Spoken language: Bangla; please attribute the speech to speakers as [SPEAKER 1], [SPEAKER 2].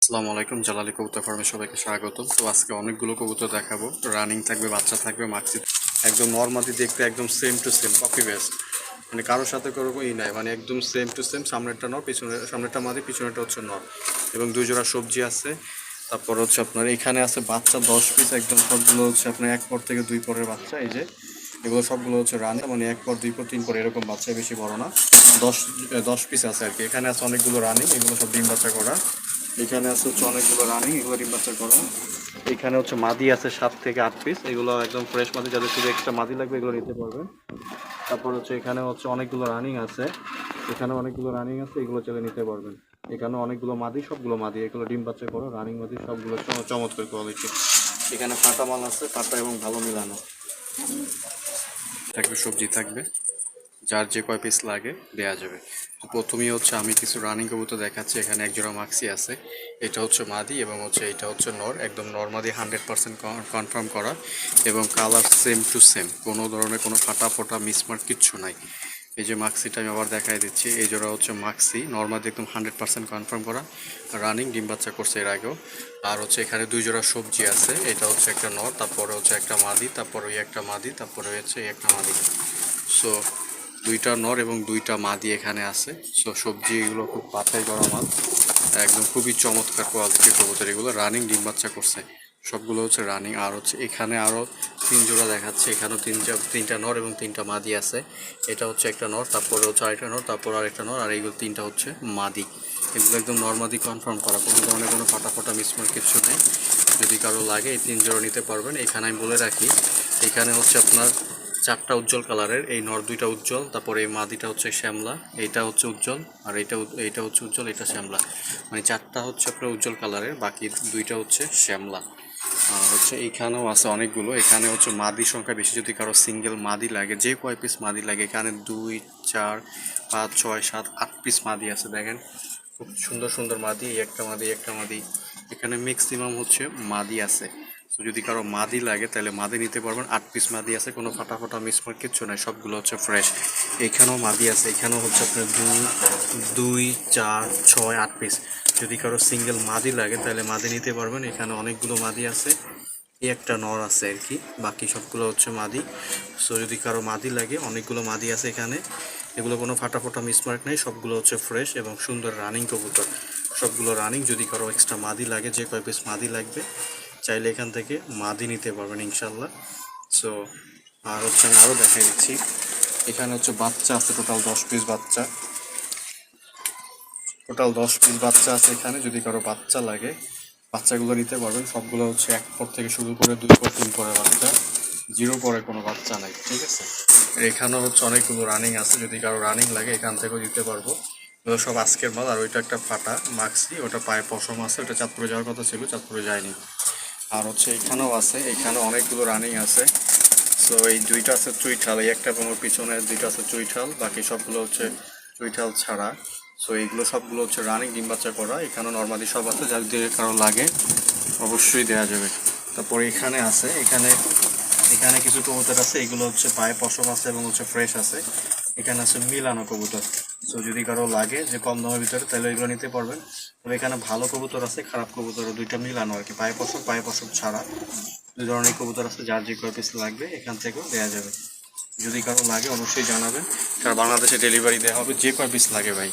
[SPEAKER 1] আসসালামু আলাইকুম, জালালি কবুতর ফার্মে সবাইকে স্বাগতম। তো আজকে অনেকগুলো কবুতর দেখাবো, রানিং থাকবে, বাচ্চা থাকবে, মাক্সি একদম নর্মালি দেখতে একদম same to same copy best, মানে কারোর সাথে কোনো ই নাই, মানে একদম সেম টু সেম। সামনেরটা নর, সামনেরটা মাদি, পিছনেরটা হচ্ছে নর, এবং দুই জোড়া সবজি আছে। তারপর হচ্ছে আপনার এখানে আছে বাচ্চা 10 পিস, একদম সবগুলো হচ্ছে আপনার 1 পর থেকে 2 পরের বাচ্চা। এই যে এগুলো সবগুলো হচ্ছে রানি, মানে 1 পর 2 পর 3 পর এরকম বাচ্চা, বেশি বড় না। 10 পিস আছে আর কি। এখানে আছে অনেকগুলো রানি, এগুলো সব ডিম বাচ্চা করা। এখানে আছে হচ্ছে অনেকগুলো রানিং, এগুলো ডিম বাচ্চা করা। এখানে হচ্ছে মাদি আছে 7 থেকে 8 পিস, এগুলো একদম ফ্রেশ মাদি, যাদের শুধু এক্সট্রা মাদি লাগবে এগুলো নিতে পারবেন। তারপর হচ্ছে এখানে হচ্ছে অনেকগুলো রানিং আছে, এখানে অনেকগুলো রানিং আছে, এগুলো চলে নিতে পারবেন। এখানে অনেকগুলো মাদি, সবগুলো মাদি, এগুলো ডিম বাচ্চা করো, রানিং মাদি সবগুলো চমৎকার কোয়ালিটি। এখানে ফাটা মাল আছে, ফাটা এবং ভালো মিলানো থাকবে, সবজি থাকবে, যার যে কয় পিস লাগে দেয়া যাবে। তো প্রথমেই হচ্ছে আমি কিছু রানিং কবুতর দেখাচ্ছি। এখানে একজোড়া মাক্সি আছে, এটা হচ্ছে মাদি এবং হচ্ছে এটা হচ্ছে নর, একদম নর্মাদি 100% কনফার্ম করা, এবং কালার সেম টু সেম, কোনো ধরনের কোনো ফাটা ফোটা মিসমার্ক কিচ্ছু নাই। এই যে মাক্সিটা আমি আবার দেখাই দিচ্ছি, এই জোড়া হচ্ছে মাক্সি, নর্মাদি একদম 100% কনফার্ম করা, রানিং, ডিম বাচ্চা করছে এর আগেও। আর হচ্ছে এখানে দুই জোড়া সবজি আছে, এটা হচ্ছে একটা নর, তারপরে হচ্ছে একটা মাদি, তারপরে ওই একটা মাদি, তারপরে হচ্ছে এই একটা মাদি। সো দুইটা নর এবং দুইটা মাদি এখানে আছে। সো সবজি এগুলো খুব বাছাই করা মাল, একদম খুবই চমৎকার কোয়ালিটির কবুতর, এগুলো রানিং, ডিম বাচ্চা করছে, সবগুলো হচ্ছে রানিং। আর হচ্ছে এখানে আরও 3 জোড়া দেখাচ্ছে, এখানেও তিনটা নর এবং 3টা মাদি আছে। এটা হচ্ছে একটা নর, তারপরে হচ্ছে আরেকটা নর, তারপর আরেকটা নর, আর এইগুলো 3টা হচ্ছে মাদি। এগুলো একদম নর্মাদি কনফার্ম করা, কোনো ধরনের কোনো ফাটা ফাটা মিসমার্ক কিছু নেই। যদি কারো লাগে এই 3 জোড়া নিতে পারবেন। এখানে আমি বলে রাখি, এখানে হচ্ছে আপনার 4টা উজ্জ্বল কালারের, এই নর 2টা উজ্জ্বল, তারপরে এই মাদিটা হচ্ছে শ্যামলা, এইটা হচ্ছে উজ্জ্বল, আর এইটা হচ্ছে উজ্জ্বল, এটা শ্যামলা, মানে 4টা হচ্ছে আপনার উজ্জ্বল কালারের, বাকি 2টা হচ্ছে শ্যামলা। আর হচ্ছে এইখানেও আছে অনেকগুলো, এখানে হচ্ছে মাদি সংখ্যা বেশি, যদি কারো সিঙ্গেল মাদি লাগে, যে কয় পিস মাদি লাগে, এখানে 2 4 5 6 7 8 পিস মাদি আছে। দেখেন খুব সুন্দর সুন্দর মাদি, এই একটা মাদি, একটা মাদি, এখানে ম্যাক্সিমাম হচ্ছে মাদি আছে। তো যদি কারো মাদি লাগে তাহলে মাদি নিতে পারবেন। 8 পিস মাদি আছে, কোনো ফাটা ফাটা মিসমার্ক কিচ্ছু নাই, সবগুলো হচ্ছে ফ্রেশ। এখানেও মাদি আছে, এখানেও হচ্ছে আপনার 2 4 6 8 পিস। যদি কারো সিঙ্গেল মাদি লাগে তাহলে মাদি নিতে পারবেন। এখানে অনেকগুলো মাদি আছে, এই একটা নর আছে আর কি, বাকি সবগুলো হচ্ছে মাদি। সো যদি কারো মাদি লাগে, অনেকগুলো মাদি আছে এখানে, এগুলো কোনো ফাটা ফোটা মিসমার্ক নেই, সবগুলো হচ্ছে ফ্রেশ এবং সুন্দর রানিং কবুতর, সবগুলো রানিং। যদি কারো এক্সট্রা মাদি লাগে, যে কয় পিস মাদি লাগবে চাইলে এখান থেকে মাদি নিতে পারবেন ইনশাল্লাহ। সো আর হচ্ছে আমি আরও দেখাই দিচ্ছি, এখানে হচ্ছে বাচ্চা আছে টোটাল 10 পিস বাচ্চা, আছে এখানে। যদি কারো বাচ্চা লাগে বাচ্চাগুলো নিতে পারবেন, সবগুলো হচ্ছে 1 পর থেকে শুরু করে 2 পর 3 পরের বাচ্চা, 0 পরে কোনো বাচ্চা নাই, ঠিক আছে। এখানেও হচ্ছে অনেকগুলো রানিং আছে, যদি কারো রানিং লাগে এখান থেকেও দিতে পারবো। এগুলো সব আজকের মাল। আর ওইটা একটা ফাটা মাক্সি, ওটা পায়ে পশম আছে, ওটা চাঁদপুরে যাওয়ার কথা ছিল, চাঁদপুরে যায়নি। আর হচ্ছে এখানেও আছে, এখানে অনেকগুলো রানিং আছে। সো এই 2টা আছে চুইঠাল, এই একটা এবং ওর পিছনে 2টা আছে চুইঠাল, বাকি সবগুলো হচ্ছে চুইঠাল ছাড়া। সো এইগুলো সবগুলো হচ্ছে রানিং, ডিম বাচ্চা করা। এখানেও নর্মালি সব আছে, যাদের কারো লাগে অবশ্যই দেওয়া যাবে। তারপর এখানে আছে, এখানে এখানে কিছু কবুতর আছে, এগুলো হচ্ছে পায়ে পশম আছে এবং হচ্ছে ফ্রেশ আছে। এখানে আছে মিলানো কবুতর। সো যদি কারো লাগে যে কম দামের ভিতরে, তাহলে এগুলো নিতে পারবেন। তবে এখানে ভালো কবুতর আছে, খারাপ কবুতরও, 2টা মিলানো আর কি, পায়ে পশম ছাড়া 2 ধরনের কবুতর আছে। যার যে কয় পিস লাগবে এখান থেকেও দেওয়া যাবে। যদি কারো লাগে অবশ্যই জানাবেন, কারণ বাংলাদেশে ডেলিভারি দেওয়া হবে, যে কয় পিস লাগে ভাই।